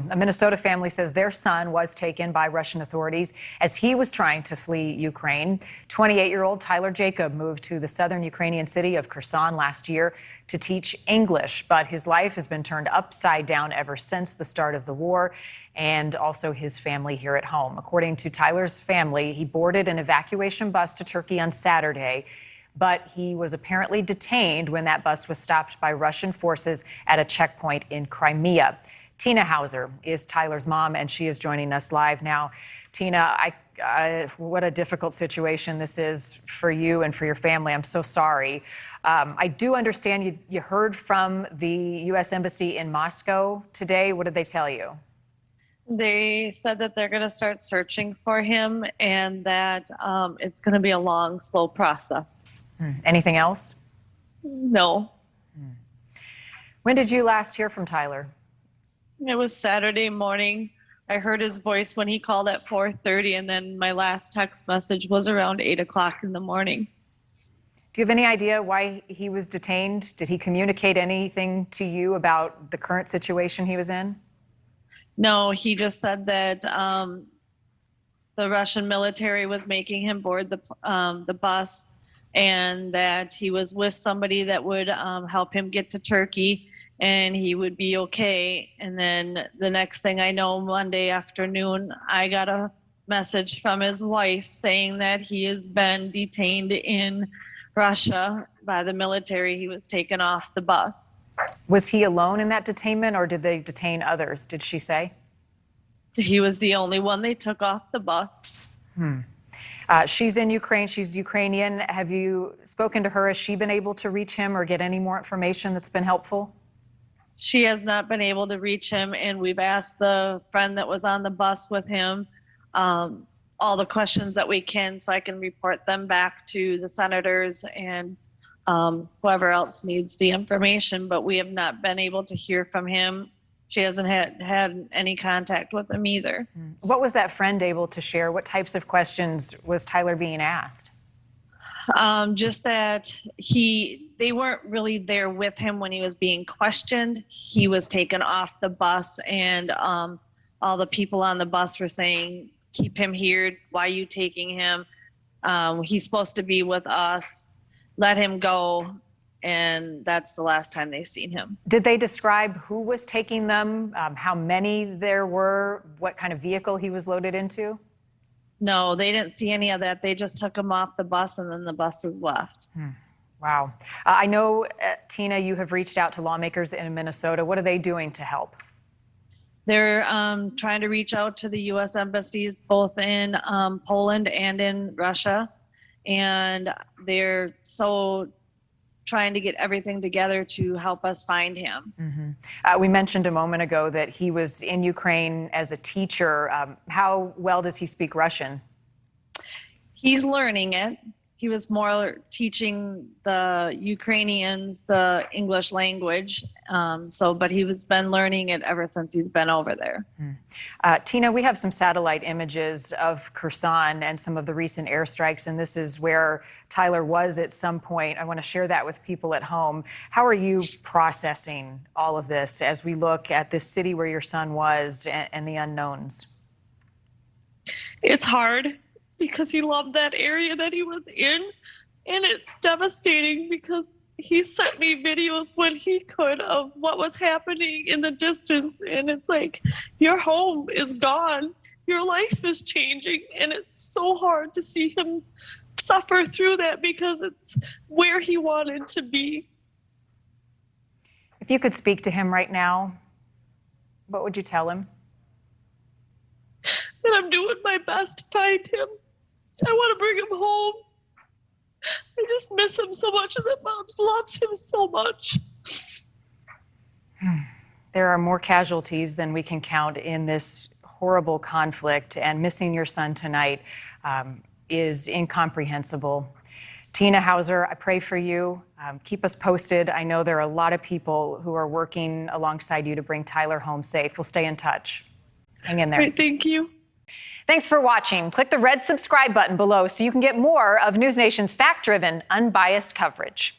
A Minnesota family says their son was taken by Russian authorities as he was trying to flee Ukraine. 28-year-old Tyler Jacob moved to the southern Ukrainian city of Kherson last year to teach English, but his life has been turned upside down ever since the start of the war, and also his family here at home. According to Tyler's family, he boarded an evacuation bus to Turkey on Saturday, but he was apparently detained when that bus was stopped by Russian forces at a checkpoint in Crimea. Tina Hauser is Tyler's mom, and she is joining us live now. Tina, what a difficult situation this is for you and for your family. I'm so sorry. I do understand you heard from the U.S. Embassy in Moscow today. What did they tell you? They said that they're going to start searching for him and that it's going to be a long, slow process. Anything else? No. When did you last hear from Tyler? It was Saturday morning. I heard his voice when he called at 4:30, and then my last text message was around 8 o'clock in the morning. Do you have any idea why he was detained? Did he communicate anything to you about the current situation he was in? No, he just said that the Russian military was making him board the bus, and that he was with somebody that would help him get to Turkey, and he would be okay. And then the next thing I know, Monday afternoon, I got a message from his wife saying that he has been detained in Russia by the military. He was taken off the bus. Was he alone in that detainment, or did they detain others? Did she say? He was the only one they took off the bus. She's in Ukraine. She's Ukrainian. Have you spoken to her? Has she been able to reach him or get any more information that's been helpful? She has not been able to reach him, and we've asked the friend that was on the bus with him all the questions that we can, so I can report them back to the senators and whoever else needs the information, but we have not been able to hear from him. She hasn't had any contact with him either. What was that friend able to share? What types of questions was Tyler being asked? Just that they weren't really there with him when he was being questioned. He was taken off the bus, and all the people on the bus were saying, "Keep him here. Why are you taking him? He's supposed to be with us. Let him go." And that's the last time they seen him. Did they describe who was taking them, how many there were, what kind of vehicle he was loaded into? No, they didn't see any of that. They just took him off the bus, and then the buses left. Wow. I know, Tina, you have reached out to lawmakers in Minnesota. What are they doing to help? They're trying to reach out to the U.S. embassies, both in Poland and in Russia. And they're trying to get everything together to help us find him. We mentioned a moment ago that he was in Ukraine as a teacher. How well does he speak Russian? He's learning it. He was more teaching the Ukrainians the English language. But he has been learning it ever since he's been over there. Tina, we have some satellite images of Kherson and some of the recent airstrikes, and this is where Tyler was at some point. I want to share that with people at home. How are you processing all of this as we look at this city where your son was and the unknowns? It's hard, because he loved that area that he was in, and it's devastating because he sent me videos when he could of what was happening in the distance, and it's like, your home is gone, your life is changing, and it's so hard to see him suffer through that because it's where he wanted to be. If you could speak to him right now, what would you tell him? That I'm doing my best to find him. I want to bring him home. I just miss him so much, and that mom loves him so much. There are more casualties than we can count in this horrible conflict, and missing your son tonight is incomprehensible. Tina Hauser, I pray for you. Keep us posted. I know there are a lot of people who are working alongside you to bring Tyler home safe. We'll stay in touch. Hang in there. Great, thank you. Thanks for watching. Click the red subscribe button below so you can get more of NewsNation's fact-driven, unbiased coverage.